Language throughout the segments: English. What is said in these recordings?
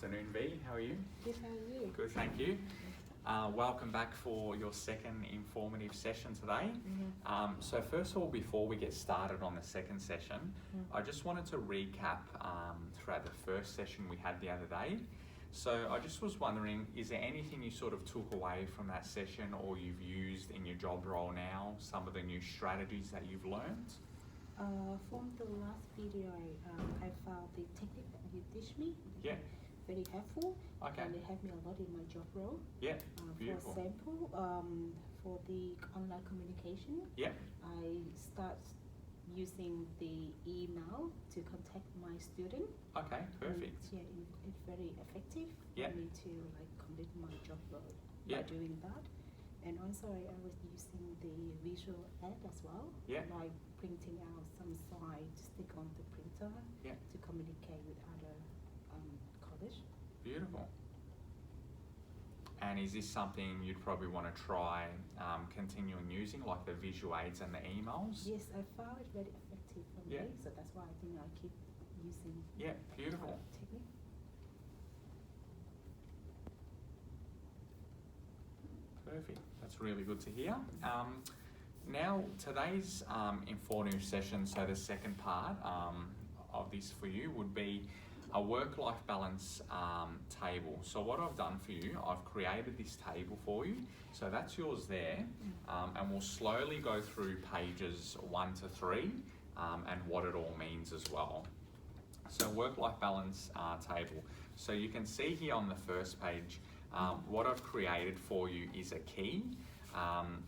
afternoon, V. How are you? Good, how are you? Good, thank you. Welcome back for your second informative session today. So first of all, before we get started on the second session, I just wanted to recap throughout the first session we had the other day. So I just was wondering, is there anything you sort of took away from that session or you've used in your job role now, some of the new strategies that you've learned? From the last video, I found the technique that you teach me very helpful. Okay. And it helped me a lot in my job role. Yeah, beautiful. For example, for the online communication, I start using the email to contact my student. Okay, perfect. And, it's very effective for me to complete my job role by doing that. And also I was using the visual ad as well, like printing out some slides to stick on the printer to communicate with other college. Beautiful. And is this something you'd probably want to try continuing using, like the visual aids and the emails? Yes, I found it very effective for me, so that's why I think I keep using beautiful. Technique. Perfect. That's really good to hear. Now, today's informative session, so the second part of this for you would be a work-life balance table. So what I've done for you, I've created this table for you. So that's yours there. And we'll slowly go through pages 1 to 3 and what it all means as well. So work-life balance table. So you can see here on the first page, what I've created for you is a key.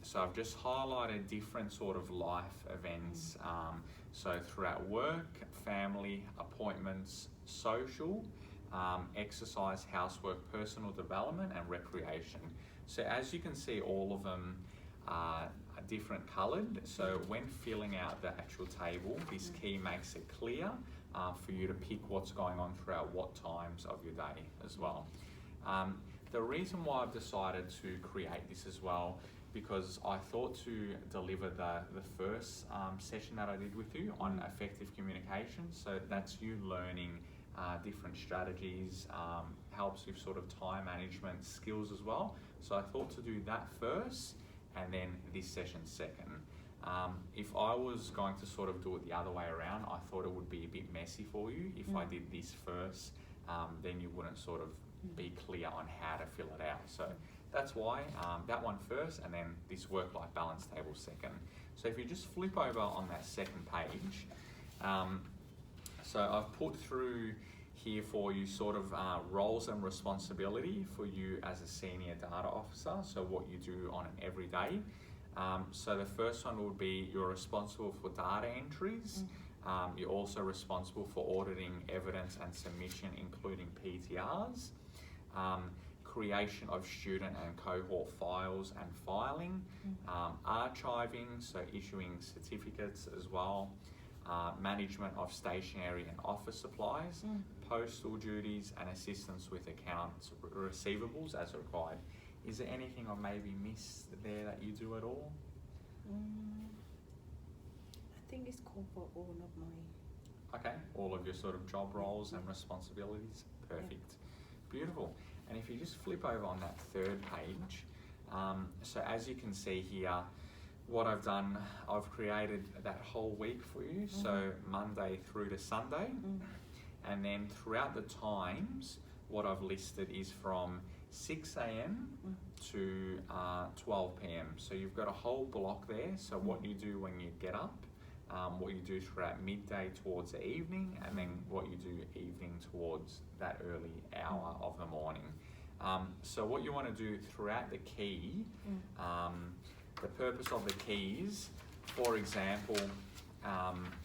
So I've just highlighted different sort of life events. So throughout work, family, appointments, social, exercise, housework, personal development, and recreation. So as you can see, all of them are different coloured. So when filling out the actual table, this key makes it clear for you to pick what's going on throughout what times of your day as well. The reason why I've decided to create this as well, because I thought to deliver the first session that I did with you on effective communication. So that's you learning different strategies, helps with sort of time management skills as well. So I thought to do that first and then this session second. If I was going to sort of do it the other way around, I thought it would be a bit messy for you. If I did this first, then you wouldn't sort of be clear on how to fill it out. So that's why that one first and then this work-life balance table second. So if you just flip over on that second page, so I've put through here for you sort of roles and responsibility for you as a senior data officer, so what you do on an everyday. So the first one would be you're responsible for data entries. You're also responsible for auditing evidence and submission, including PTRs, creation of student and cohort files and filing, archiving, so issuing certificates as well, management of stationery and office supplies, postal duties, and assistance with accounts receivables as required. Is there anything I maybe missed there that you do at all? I think it's cool for all of my... Okay, all of your sort of job roles and responsibilities. Perfect. Beautiful. And if you just flip over on that third page, so as you can see here, what I've done, I've created that whole week for you, so Monday through to Sunday. And then throughout the times, what I've listed is from 6 a.m. to 12 p.m. So you've got a whole block there. So what you do when you get up, what you do throughout midday towards the evening, and then what you do evening towards that early hour of the morning. So what you want to do throughout the key, the purpose of the keys, for example,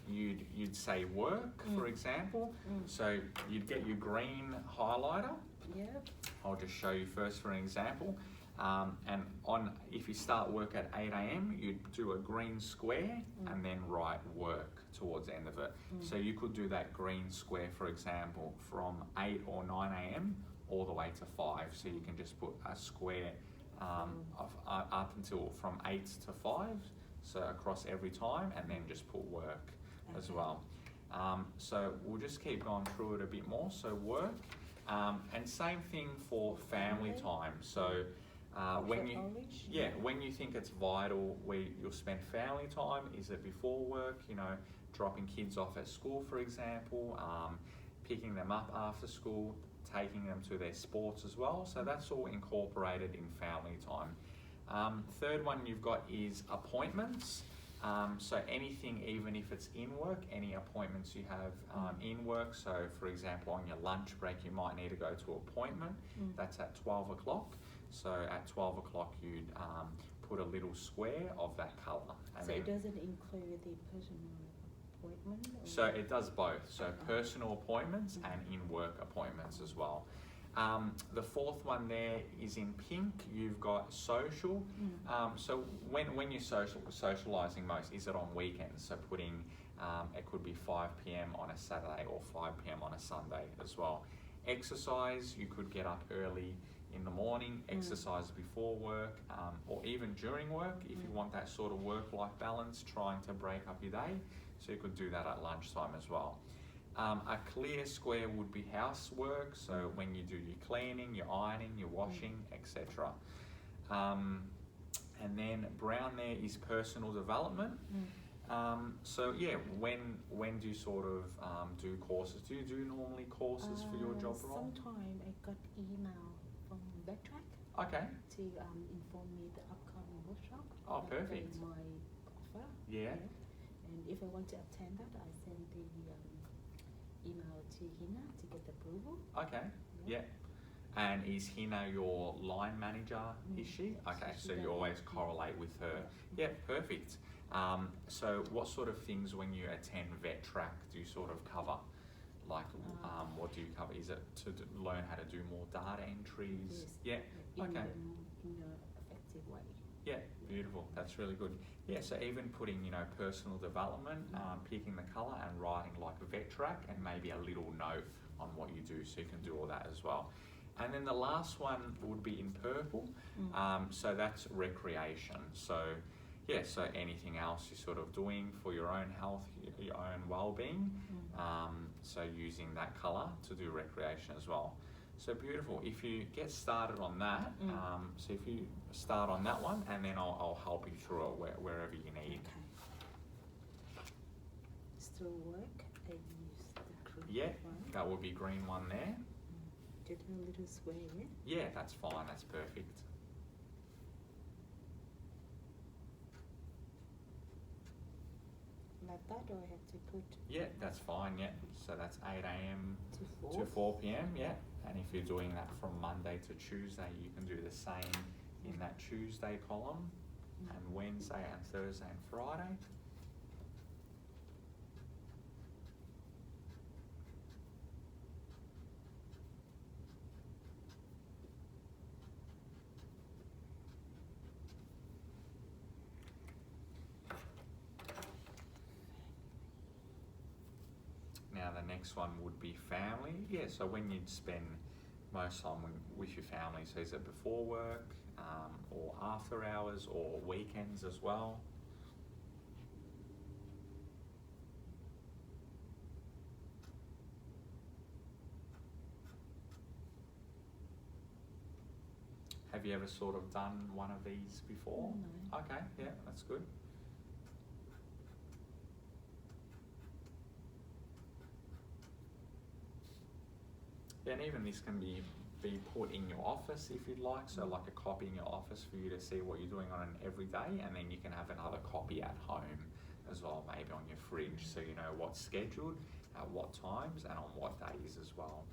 you'd say work, for example. So you'd get your green highlighter. I'll just show you first for an example. And if you start work at 8 a.m, you'd do a green square and then write work towards the end of it. So you could do that green square, for example, from 8 or 9 a.m. all the way to 5. So you can just put a square up until from 8 to 5, so across every time, and then just put work as well. So we'll just keep going through it a bit more. So work, And same thing for family time. So when you think it's vital where you'll spend family time, is it before work, you know, dropping kids off at school, for example, picking them up after school, taking them to their sports as well. So that's all incorporated in family time. Third one you've got is appointments. So anything, even if it's in work, any appointments you have in work. So for example, on your lunch break, you might need to go to an appointment. That's at 12 o'clock. So at 12 o'clock, you'd put a little square of that colour. So it doesn't include the personal appointment? Or? So it does both. So personal appointments and in-work appointments as well. The fourth one there is in pink. You've got social. So when you're socialising most, is it on weekends? So putting, it could be 5 p.m. on a Saturday or 5 p.m. on a Sunday as well. Exercise, you could get up early in the morning, exercise before work, or even during work if you want that sort of work-life balance, trying to break up your day. So you could do that at lunchtime as well. A clear square would be housework, so when you do your cleaning, your ironing, your washing, etc. And then brown there is personal development. So yeah, when do you sort of do courses? Do you do normally courses for your job role? Sometime I got email from VetTrack. Okay. To inform me the upcoming workshop. Oh, perfect. My offer. Yeah. And if I want to attend that, I send the email to Hina to get approval. Okay. Yeah. And is Hina your line manager? Is she? Okay. So you always correlate with her. Yeah. Perfect. So what sort of things when you attend VetTrack do you sort of cover? Like, what do you cover? Is it to learn how to do more data entries? Yes. Yeah. Okay. In an effective way. Yeah, beautiful. That's really good. Yeah, so even putting, you know, personal development, picking the colour and writing like a VetTrack and maybe a little note on what you do, so you can do all that as well. And then the last one would be in purple. So that's recreation. So yeah, so anything else you're sort of doing for your own health, your own well-being. So using that colour to do recreation as well. So beautiful. If you get started on that, so if you start on that one, and then I'll help you through it wherever you need. Okay. Still work, I use the green one. That would be green one there. Get a little square, yeah? Yeah, that's fine. That's perfect. Like that, or I have to put? Yeah, that's fine. Yeah. So that's 8 a.m. to 4 p.m. Yeah. And if you're doing that from Monday to Tuesday, you can do the same in that Tuesday column, and Wednesday and Thursday and Friday. Now the next one would be family. Yeah, so when you'd spend most time with your family, so is it before work, or after hours, or weekends as well? Have you ever sort of done one of these before? No. Okay, yeah, that's good. Yeah, and even this can be put in your office if you'd like, so like a copy in your office for you to see what you're doing on an everyday, and then you can have another copy at home as well, maybe on your fridge, so you know what's scheduled, at what times, and on what days as well.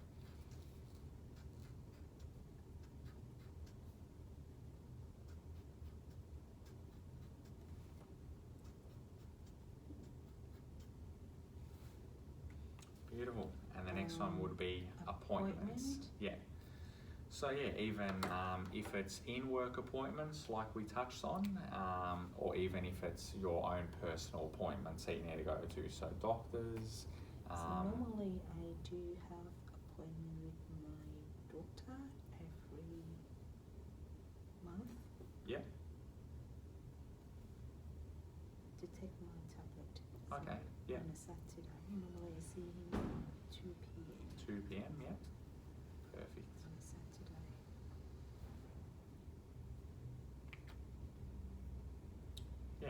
Beautiful. And the next one would be appointments. Yeah. So yeah, even if it's in-work appointments like we touched on, or even if it's your own personal appointments that you need to go to, so doctors. So normally I do have appointment with my doctor every month. Yeah. To take my tablet. Okay. Yeah. On a Saturday. Normally I see him at 2 p.m. 2 p.m. Yeah.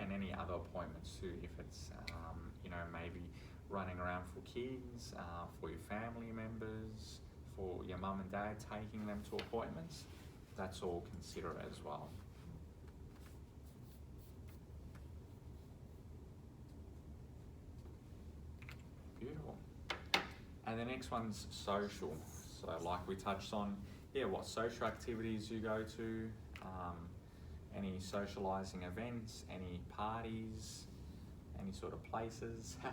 and any other appointments too, if it's, you know, maybe running around for kids, for your family members, for your mum and dad, taking them to appointments, that's all considered as well. Beautiful. And the next one's social. So like we touched on, yeah, what social activities you go to, any socialising events, any parties, any sort of places. I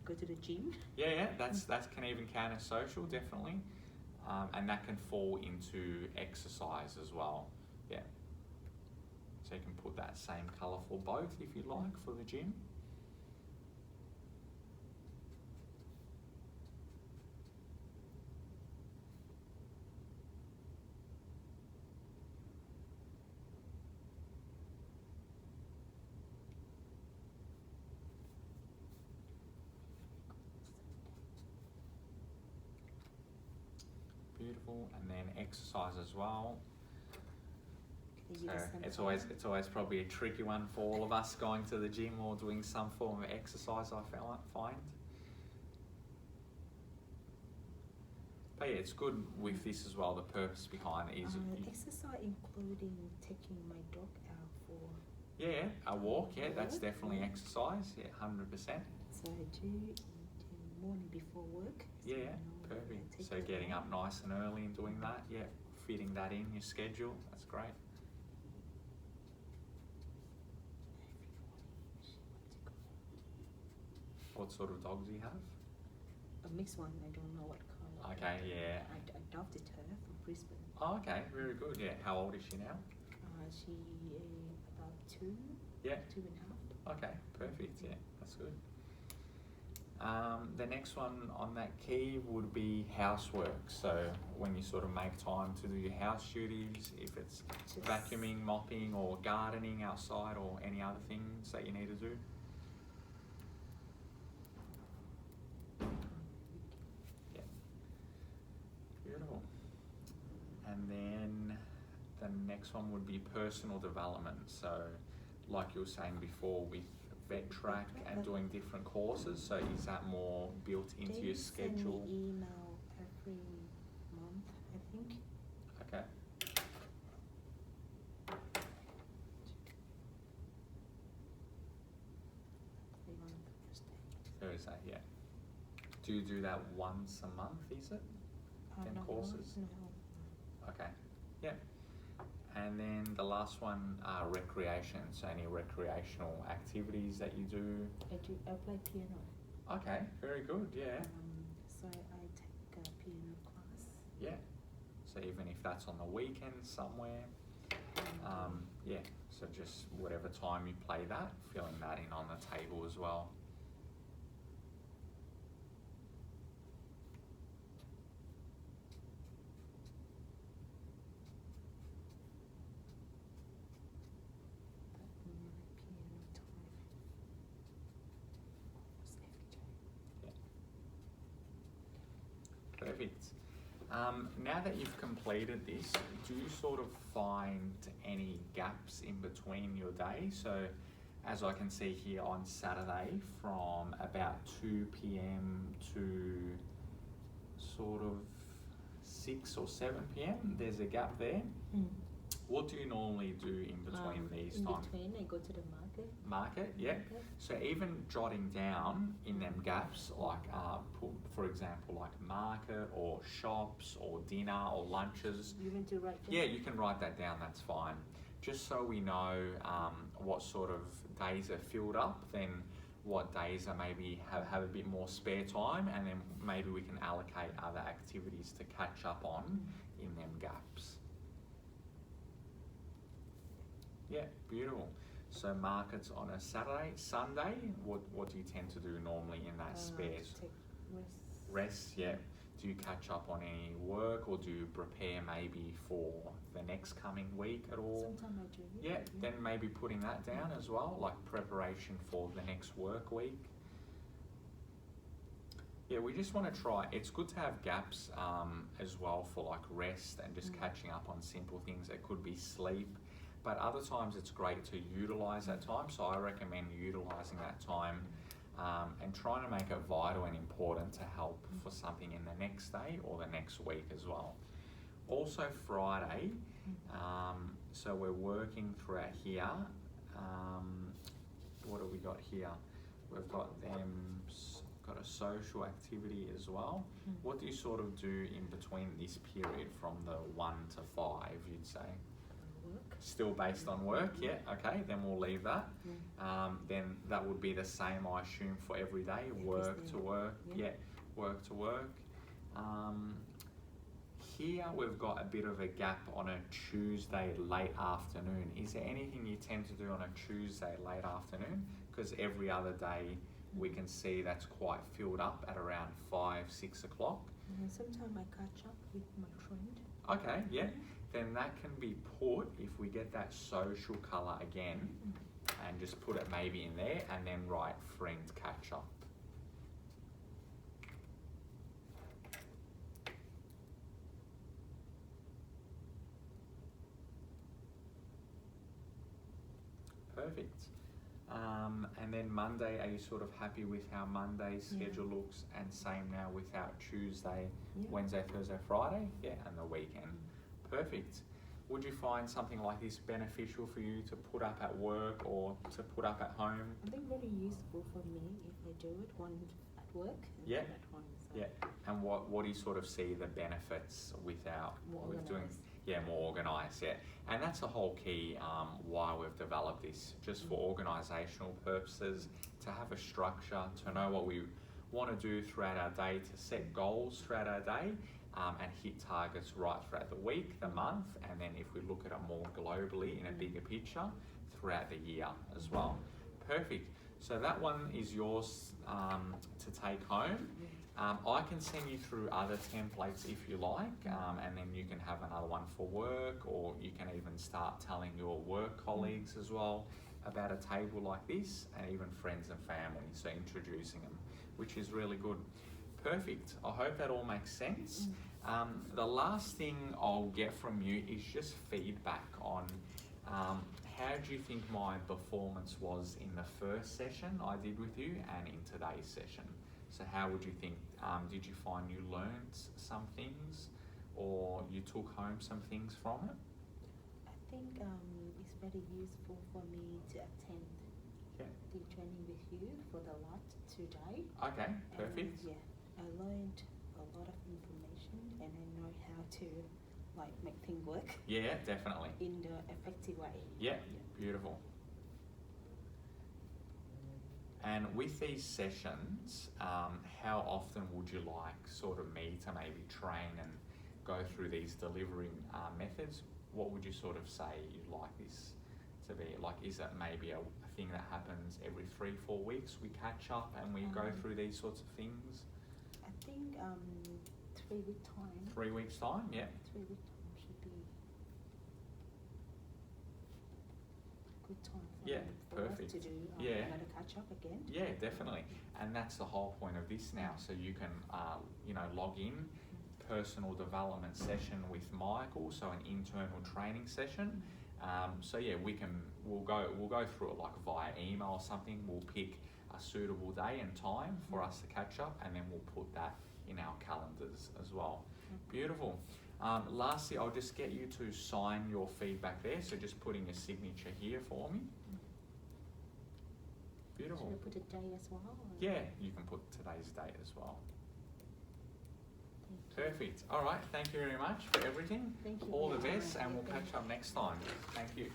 go to the gym. Yeah, that can even count as social, definitely. And that can fall into exercise as well. Yeah. So you can put that same colour for both if you like for the gym. Beautiful, and then exercise as well. So it's always probably a tricky one for all of us going to the gym or doing some form of exercise, I find. But yeah, it's good with this as well. The purpose behind it is exercise including taking my dog out for a walk. Yeah, that's definitely exercise. Yeah, 100%. So I do in the morning before work. Yeah, perfect. So getting up nice and early and doing that, yeah, fitting that in your schedule, that's great. What sort of dog do you have? A mixed one, I don't know what colour. Okay, yeah. I adopted her from Brisbane. Oh, okay, very good, yeah. How old is she now? She about 2, yeah. 2.5. Okay, perfect, yeah, that's good. The next one on that key would be housework. So when you sort of make time to do your house duties, if it's just vacuuming, mopping or gardening outside or any other things that you need to do. Yeah. Beautiful. And then the next one would be personal development. So like you were saying before with vet track and doing different courses, so is that more built into your schedule? Send me email every month, I think. Okay. Thursday, yeah. Do you do that once a month, is it? Courses? No. Okay, yeah. And then the last one, recreation. So any recreational activities that you do? I play piano. Okay, very good, yeah. So I take a piano class. Yeah. So even if that's on the weekend somewhere, yeah. So just whatever time you play that, filling that in on the table as well. Perfect. Now that you've completed this, do you sort of find any gaps in between your day? So as I can see here on Saturday from about 2 p.m. to sort of 6 or 7 p.m, there's a gap there. What do you normally do in between these times? In between, I go to the market. Market, yeah. Okay. So even jotting down in them gaps, like put, for example, like market or shops or dinner or lunches. You want to write down? Yeah, you can write that down, that's fine. Just so we know what sort of days are filled up, then what days are maybe have a bit more spare time, and then maybe we can allocate other activities to catch up on in them gaps. Yeah, beautiful. So markets on a Saturday, Sunday, what do you tend to do normally in that space? Take Rest, yeah. Do you catch up on any work, or do you prepare maybe for the next coming week at all? Sometimes I do. Yeah, then maybe putting that down as well, like preparation for the next work week. Yeah, we just want to try. It's good to have gaps as well for like rest and just catching up on simple things. It could be sleep. but other times it's great to utilise that time. So I recommend utilising that time and trying to make it vital and important to help for something in the next day or the next week as well. Also Friday, so we're working throughout here. What have we got here? We've got got a social activity as well. What do you sort of do in between this period from the 1 to 5, you'd say? Work. Still based on work, yeah, okay, then we'll leave that. Then that would be the same, I assume, for every day, work to work, work to work. Here we've got a bit of a gap on a Tuesday late afternoon. Is there anything you tend to do on a Tuesday late afternoon? Because every other day we can see that's quite filled up at around 5, 6 o'clock. Sometimes I catch up with my friend. Okay, yeah. Then that can be put, if we get that social colour again, and just put it maybe in there, and then write friend catch up. Perfect. And then Monday, are you sort of happy with how Monday's schedule looks? And same now with our Tuesday, Wednesday, Thursday, Friday? Yeah, and the weekend. Perfect. Would you find something like this beneficial for you to put up at work or to put up at home? I think very useful for me if I do it, one at work and one at home. So. Yeah. And what do you sort of see the benefits with doing? Yeah, more organised, yeah. And that's the whole key why we've developed this, just for organisational purposes, to have a structure, to know what we want to do throughout our day, to set goals throughout our day, and hit targets right throughout the week, the month, and then if we look at it more globally in a bigger picture, throughout the year as well. Perfect. So that one is yours to take home. I can send you through other templates if you like, and then you can have another one for work, or you can even start telling your work colleagues as well about a table like this, and even friends and family, so introducing them, which is really good. Perfect. I hope that all makes sense. The last thing I'll get from you is just feedback on how do you think my performance was in the first session I did with you and in today's session? So how would you think, did you find you learned some things, or you took home some things from it? I think it's very useful for me to attend the training with you for the lot today. Okay, perfect. And, I learned a lot of information, and I know how to make things work. Yeah, definitely. In the effective way. Yeah, beautiful. And with these sessions, how often would you like sort of me to maybe train and go through these delivering methods? What would you sort of say you'd like this to be? Like, is it maybe a thing that happens every 3-4 weeks? We catch up and we go through these sorts of things? I think 3 week time. 3 weeks time, yeah. 3 week time should be a good time for us to do another catch up again. Yeah, definitely. And that's the whole point of this now. So you can, log in, personal development session with Michael, so an internal training session. We'll go through it like via email or something. We'll pick a suitable day and time for us to catch up, and then we'll put that in our calendars as well. Beautiful. Lastly, I'll just get you to sign your feedback there, so just putting your signature here for me. Beautiful. Should I put a day as well? Yeah, you can put today's date as well. Perfect. All right, thank you very much for everything. Thank you. All the best, and we'll catch up next time. Thank you.